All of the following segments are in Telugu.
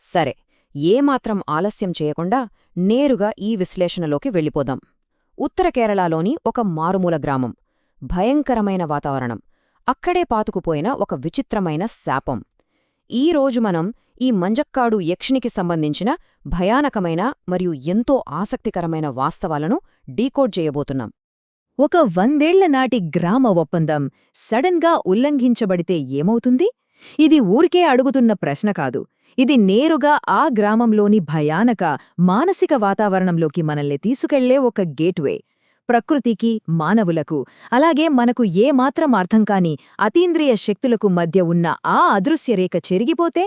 సరే, ఏమాత్రం ఆలస్యం చేయకుండా నేరుగా ఈ విశ్లేషణలోకి వెళ్ళిపోదాం. ఉత్తర కేరళలోని ఒక మారుమూల గ్రామం. భయంకరమైన వాతావరణం. అక్కడే పాతుకుపోయిన ఒక విచిత్రమైన శాపం. ఈరోజు మనం ఈ మంజక్కాడు యక్షినికి సంబంధించిన భయానకమైన మరియు ఎంతో ఆసక్తికరమైన వాస్తవాలను డీకోడ్ చేయబోతున్నాం. ఒక 100 ఏళ్ల నాటి గ్రామ ఒప్పందం సడన్గా ఉల్లంఘించబడితే ఏమవుతుంది? ఇది ఊరికే అడుగుతున్న ప్రశ్న కాదు. ఇది నేరుగా ఆ గ్రామంలోని భయానక మానసిక వాతావరణంలోకి మనల్ని తీసుకెళ్లే ఒక గేట్వే. ప్రకృతికి, మానవులకు, అలాగే మనకు ఏమాత్రం అర్థంకాని అతీంద్రియ శక్తులకు మధ్య ఉన్న ఆ అదృశ్యరేఖ చెరిగిపోతే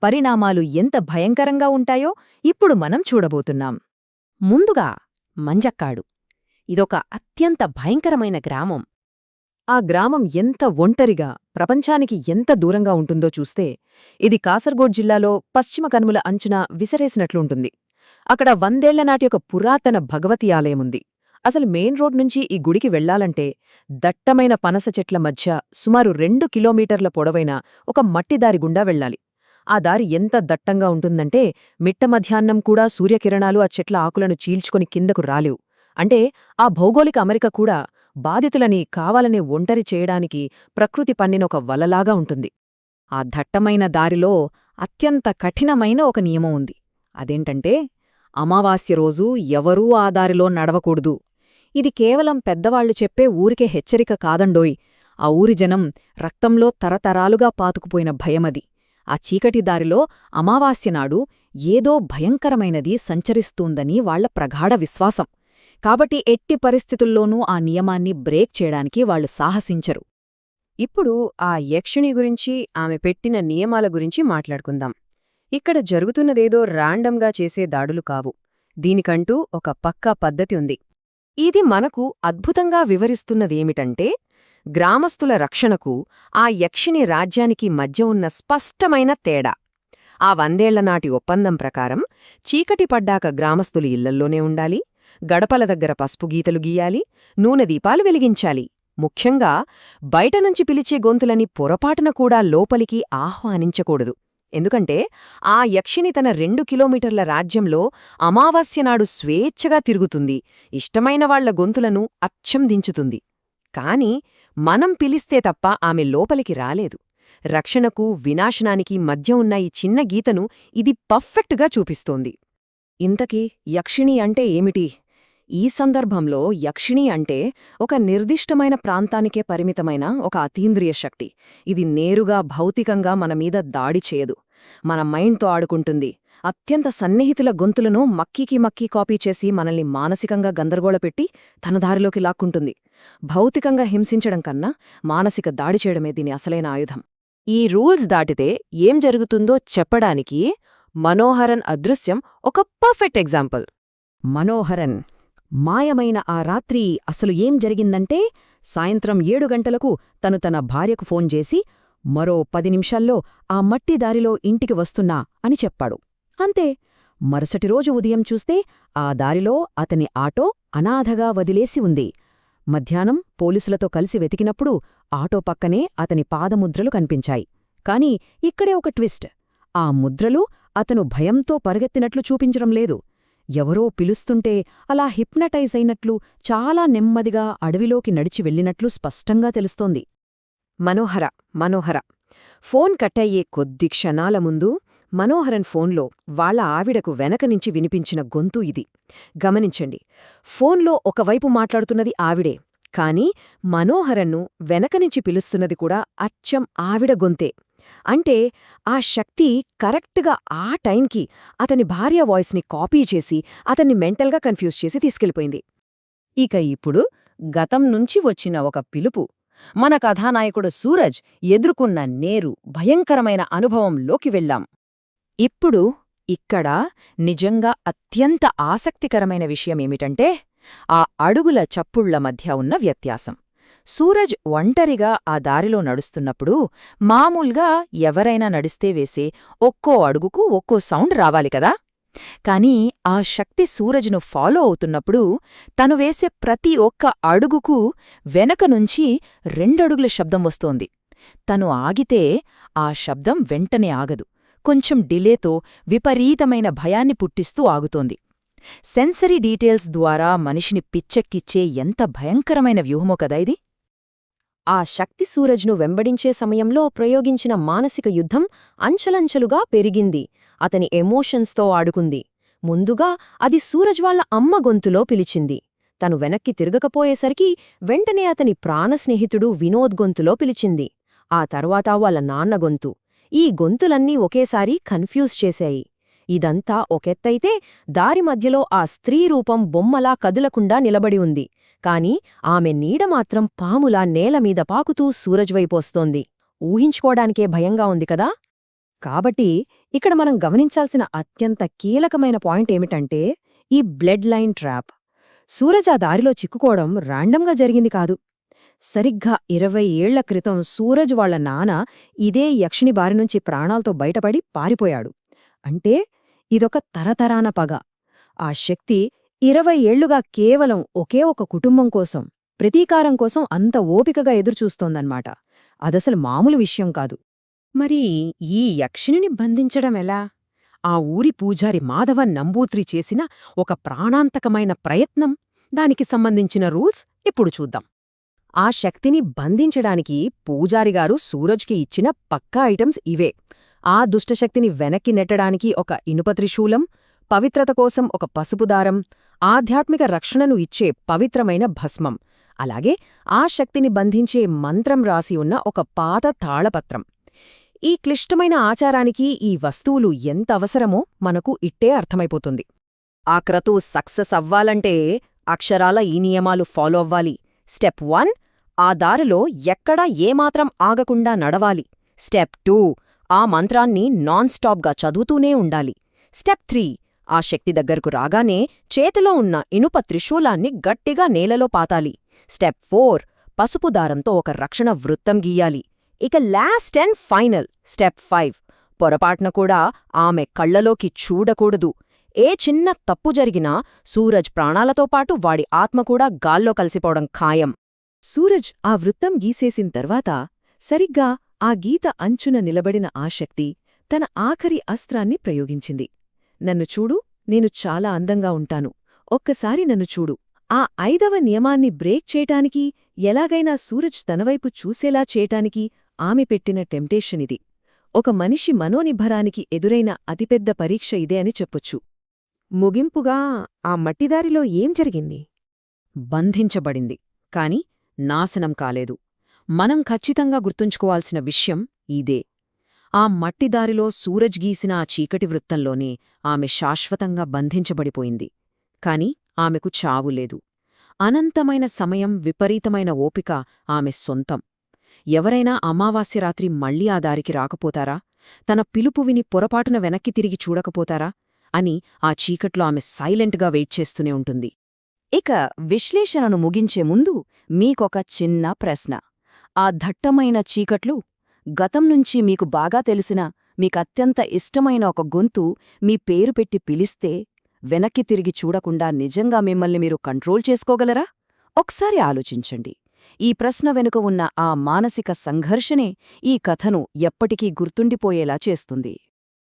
పరిణామాలు ఎంత భయంకరంగా ఉంటాయో ఇప్పుడు మనం చూడబోతున్నాం. ముందుగా మంజక్కాడు. ఇదొక అత్యంత భయంకరమైన గ్రామం. ఆ గ్రామం ఎంత ఒంటరిగా, ప్రపంచానికి ఎంత దూరంగా ఉంటుందో చూస్తే ఇది కాసర్గోడ్ జిల్లాలో పశ్చిమ కనుమల అంచున విసిరేసినట్లుంటుంది. అక్కడ 100 ఏళ్ల నాటి ఒక పురాతన భగవతి ఆలయముంది. అసలు మెయిన్ రోడ్ నుంచి ఈ గుడికి వెళ్లాలంటే దట్టమైన పనస చెట్ల మధ్య సుమారు 2 కిలోమీటర్ల పొడవైన ఒక మట్టిదారి గుండా వెళ్లాలి. ఆ దారి ఎంత దట్టంగా ఉంటుందంటే మిట్ట మధ్యాహ్నం కూడా సూర్యకిరణాలు ఆ చెట్ల ఆకులను చీల్చుకొని కిందకు రాలేవు. అంటే ఆ భౌగోళిక అమరిక కూడా బాధితులని కావాలనే ఒంటరి చేయడానికి ప్రకృతి పన్నిన ఒక వలలాగా ఉంటుంది. ఆ దట్టమైన దారిలో అత్యంత కఠినమైన ఒక నియమం ఉంది. అదేంటంటే అమావాస్య రోజు ఎవరూ ఆ దారిలో నడవకూడదు. ఇది కేవలం పెద్దవాళ్లు చెప్పే ఊరికే హెచ్చరిక కాదండోయ్. ఆ ఊరి జనం రక్తంలో తరతరాలుగా పాతుకుపోయిన భయమది. ఆ చీకటి దారిలో అమావాస్యనాడు ఏదో భయంకరమైనది సంచరిస్తూందని వాళ్ల ప్రగాఢ విశ్వాసం. కాబట్టి ఎట్టి పరిస్థితుల్లోనూ ఆ నియమాన్ని బ్రేక్ చేయడానికి వాళ్లు సాహసించరు. ఇప్పుడు ఆ యక్షిణి గురించి, ఆమె పెట్టిన నియమాల గురించి మాట్లాడుకుందాం. ఇక్కడ జరుగుతున్నదేదో ర్యాండంగా చేసే దాడులు కావు. దీనికంటూ ఒక పక్కా పద్ధతి ఉంది. ఇది మనకు అద్భుతంగా వివరిస్తున్నదేమిటంటే, గ్రామస్తుల రక్షణకు ఆ యక్షిణి రాజ్యానికి మధ్య ఉన్న స్పష్టమైన తేడా. ఆ 100 ఏళ్ల నాటి ఒప్పందం ప్రకారం చీకటి పడ్డాక గ్రామస్తులు ఇళ్లల్లోనే ఉండాలి, గడపల దగ్గర పసుపు గీతలు గీయాలి, నూనె దీపాలు వెలిగించాలి. ముఖ్యంగా బయటనుంచి పిలిచే గొంతులని పొరపాటున కూడా లోపలికి ఆహ్వానించకూడదు. ఎందుకంటే ఆ యక్షిని తన 2 కిలోమీటర్ల రాజ్యంలో అమావాస్యనాడు స్వేచ్ఛగా తిరుగుతుంది, ఇష్టమైన వాళ్ల గొంతులను అచ్చం దించుతుంది. కాని మనం పిలిస్తే తప్ప ఆమె లోపలికి రాలేదు. రక్షణకు, వినాశనానికి మధ్య ఉన్న ఈ చిన్న గీతను ఇది పర్ఫెక్ట్గా చూపిస్తోంది. ఇంతకీ యక్షిణి అంటే ఏమిటి? ఈ సందర్భంలో యక్షిణి అంటే ఒక నిర్దిష్టమైన ప్రాంతానికే పరిమితమైన ఒక అతీంద్రియ శక్తి. ఇది నేరుగా భౌతికంగా మనమీద దాడి చేయదు, మన మైండ్తో ఆడుకుంటుంది. అత్యంత సన్నిహితుల గొంతులను మక్కీ కాపీ చేసి మనల్ని మానసికంగా గందరగోళపెట్టి తన దారిలోకి లాక్కుంటుంది. భౌతికంగా హింసించడం కన్నా మానసిక దాడి చేయడమే దీని అసలైన ఆయుధం. ఈ రూల్స్ దాటితే ఏం జరుగుతుందో చెప్పడానికి మనోహరన్ అదృశ్యం ఒక పర్ఫెక్ట్ ఎగ్జాంపుల్. మనోహరన్ మాయమైన ఆ రాత్రి అసలు ఏం జరిగిందంటే, సాయంత్రం 7 గంటలకు తను తన భార్యకు ఫోన్ చేసి మరో 10 నిమిషాల్లో ఆ మట్టి దారిలో ఇంటికి వస్తున్నా అని చెప్పాడు. అంతే. మరుసటి రోజు ఉదయం చూస్తే ఆ దారిలో అతని ఆటో అనాథగా వదిలేసి ఉంది. మధ్యాహ్నం పోలీసులతో కలిసి వెతికినప్పుడు ఆటో పక్కనే అతని పాదముద్రలు కనిపించాయి. కాని ఇక్కడే ఒక ట్విస్ట్. ఆ ముద్రలు అతను భయంతో పరుగెత్తినట్లు చూపించడం లేదు. ఎవరో పిలుస్తుంటే అలా హిప్నటైజ్ అయినట్లు చాలా నెమ్మదిగా అడవిలోకి నడిచి వెళ్ళినట్లు స్పష్టంగా తెలుస్తోంది. మనోహర ఫోన్ కట్టయ్యే కొద్ది క్షణాల ముందు మనోహరన్ ఫోన్లో వాళ్ల ఆవిడకు వెనకనుంచి వినిపించిన గొంతు ఇది. గమనించండి, ఫోన్లో ఒకవైపు మాట్లాడుతున్నది ఆవిడే, కాని మనోహరన్ను వెనకనుంచి పిలుస్తున్నది కూడా అచ్చం ఆవిడ గొంతే. అంటే ఆ శక్తి కరెక్ట్గా ఆ టైంకి అతని భార్య వాయిస్ని కాపీ చేసి అతన్ని మెంటల్గా కన్ఫ్యూజ్ చేసి తీసుకెళ్ళిపోయింది. ఇక ఇప్పుడు గతం నుంచి వచ్చిన ఒక పిలుపు. మన కథానాయకుడు సూరజ్ ఎదుర్కొన్న నేరు భయంకరమైన అనుభవంలోకి వెళ్ళాం. ఇప్పుడు ఇక్కడ నిజంగా అత్యంత ఆసక్తికరమైన విషయమేమిటంటే ఆ అడుగుల చప్పుళ్ల మధ్య ఉన్న వ్యత్యాసం. సూరజ్ ఒంటరిగా ఆ దారిలో నడుస్తున్నప్పుడు మామూలుగా ఎవరైనా నడిస్తే వేసే ఒక్కో అడుగుకు ఒక్కో సౌండ్ రావాలి కదా. కాని ఆ శక్తి సూరజ్ను ఫాలో అవుతున్నప్పుడు తను వేసే ప్రతి ఒక్క అడుగుకు వెనకనుంచి 2 అడుగుల శబ్దం వస్తోంది. తను ఆగితే ఆ శబ్దం వెంటనే ఆగదు, కొంచెం డిలేతో విపరీతమైన భయాన్ని పుట్టిస్తూ ఆగుతోంది. సెన్సరీ డీటెయిల్స్ ద్వారా మనిషిని పిచ్చెక్కిచ్చే ఎంత భయంకరమైన వ్యూహమో కదా ఇది. ఆ శక్తి సూరజ్ను వెంబడించే సమయంలో ప్రయోగించిన మానసిక యుద్ధం అంచెలంచెలుగా పెరిగింది. అతని ఎమోషన్స్తో ఆడుకుంది. ముందుగా అది సూరజ్ వాళ్ళ అమ్మ గొంతులో పిలిచింది. తను వెనక్కి తిరగకపోయేసరికి వెంటనే అతని ప్రాణస్నేహితుడు వినోద్ గొంతులో పిలిచింది. ఆ తర్వాత వాళ్ళ నాన్న గొంతు. ఈ గొంతులన్నీ ఒకేసారి కన్ఫ్యూజ్ చేశాయి. ఇదంతా ఒకెత్తైతే దారి మధ్యలో ఆ స్త్రీ రూపం బొమ్మలా కదలకుండా నిలబడి ఉంది. కాని ఆమె నీడ మాత్రం పాములా నేలమీద పాకుతూ సూరజ్ వైపోస్తోంది. ఊహించుకోడానికే భయంగా ఉంది కదా. కాబట్టి ఇక్కడ మనం గమనించాల్సిన అత్యంత కీలకమైన పాయింట్ ఏమిటంటే ఈ బ్లడ్ లైన్ ట్రాప్. సూరజ్ ఆ దారిలో చిక్కుకోవడం ర్యాండంగా జరిగింది కాదు. సరిగ్గా 20 ఏళ్ల క్రితం సూరజ్ వాళ్ల నాన్న ఇదే యక్షిణి బారినుంచి ప్రాణాలతో బయటపడి పారిపోయాడు. అంటే ఇదొక తరతరాన పగ. ఆ శక్తి 20 ఏళ్లుగా కేవలం ఒకే ఒక కుటుంబం కోసం, ప్రతీకారం కోసం అంత ఓపికగా ఎదురుచూస్తోందన్నమాట. అదసలు మామూలు విషయం కాదు. మరి ఈ యక్షిణిని బంధించడమెలా? ఆ ఊరి పూజారి మాధవ నంబూత్రి చేసిన ఒక ప్రాణాంతకమైన ప్రయత్నం, దానికి సంబంధించిన రూల్స్ ఇప్పుడు చూద్దాం. ఆ శక్తిని బంధించడానికి పూజారిగారు సూరజ్కి ఇచ్చిన పక్కా ఐటమ్స్ ఇవే. ఆ దుష్టశక్తిని వెనక్కి నెట్టడానికి ఒక ఇనుప త్రిశూలం, పవిత్రత కోసం ఒక పసుపు దారం, ఆధ్యాత్మిక రక్షణను ఇచ్చే పవిత్రమైన భస్మం, అలాగే ఆ శక్తిని బంధించే మంత్రం రాసి ఉన్న ఒక పాత తాళపత్రం. ఈ క్లిష్టమైన ఆచారానికి ఈ వస్తువులు ఎంత అవసరమో మనకు ఇట్టే అర్థమైపోతుంది. ఆ క్రతు సక్సెస్ అవ్వాలంటే అక్షరాల ఈ నియమాలు ఫాలో అవ్వాలి. స్టెప్ 1, ఆ దారిలో ఎక్కడా ఏమాత్రం ఆగకుండా నడవాలి. స్టెప్ 2, ఆ మంత్రాన్ని నాన్ స్టాప్గా చదువుతూనే ఉండాలి. స్టెప్ 3, ఆ శక్తి దగ్గరకు రాగానే చేతిలో ఉన్న ఇనుప త్రిశూలాన్ని గట్టిగా నేలలో పాతాలి. స్టెప్ 4, పసుపు దారంతో ఒక రక్షణ వృత్తం గీయాలి. ఇక లాస్ట్ అండ్ ఫైనల్ స్టెప్ 5, పొరపాటున కూడా ఆమె కళ్లలోకి చూడకూడదు. ఏ చిన్న తప్పు జరిగినా సూరజ్ ప్రాణాలతో పాటు వాడి ఆత్మ కూడా గాల్లో కలిసిపోవడం ఖాయం. సూరజ్ ఆ వృత్తం గీసేసిన తర్వాత సరిగ్గా ఆ గీత అంచున నిలబడిన ఆ శక్తి తన ఆఖరి అస్త్రాన్ని ప్రయోగించింది. నన్ను చూడు, నేను చాలా అందంగా ఉంటాను, ఒక్కసారి నన్ను చూడు. ఆ 5వ నియమాన్ని బ్రేక్ చేయటానికి, ఎలాగైనా సూరజ్ తనవైపు చూసేలా చేయటానికి ఆమె పెట్టిన టెంప్టేషన్ ఇది. ఒక మనిషి మనోనిబ్బరానికి ఎదురైన అతిపెద్ద పరీక్ష ఇదే అని చెప్పొచ్చు. ముగింపుగా ఆ మట్టిదారిలో ఏం జరిగింది? బంధించబడింది, కాని నాశనం కాలేదు. మనం ఖచ్చితంగా గుర్తుంచుకోవాల్సిన విషయం ఇదే. ఆ మట్టిదారిలో సూరజ్ గీసిన ఆ చీకటి వృత్తంలోనే ఆమె శాశ్వతంగా బంధించబడిపోయింది. కాని ఆమెకు చావులేదు. అనంతమైన సమయం, విపరీతమైన ఓపిక ఆమె సొంతం. ఎవరైనా అమావాస్య రాత్రి మళ్లీ ఆ దారికి రాకపోతారా? తన పిలుపు విని పొరపాటున వెనక్కి తిరిగి చూడకపోతారా అని ఆ చీకట్లో ఆమె సైలెంట్గా వెయిట్ చేస్తూనే ఉంటుంది. ఇక విశ్లేషణను ముగించే ముందు మీకొక చిన్న ప్రశ్న. ఆ దట్టమైన చీకట్లు, గతం నుంచి మీకు బాగా తెలిసిన, మీకత్యంత ఇష్టమైన ఒక గొంతు మీ పేరు పెట్టి పిలిస్తే వెనక్కి తిరిగి చూడకుండా నిజంగా మిమ్మల్ని మీరు కంట్రోల్ చేసుకోగలరా? ఒకసారి ఆలోచించండి. ఈ ప్రశ్న వెనుక ఉన్న ఆ మానసిక సంఘర్షణే ఈ కథను ఎప్పటికీ గుర్తుండిపోయేలా చేస్తుంది.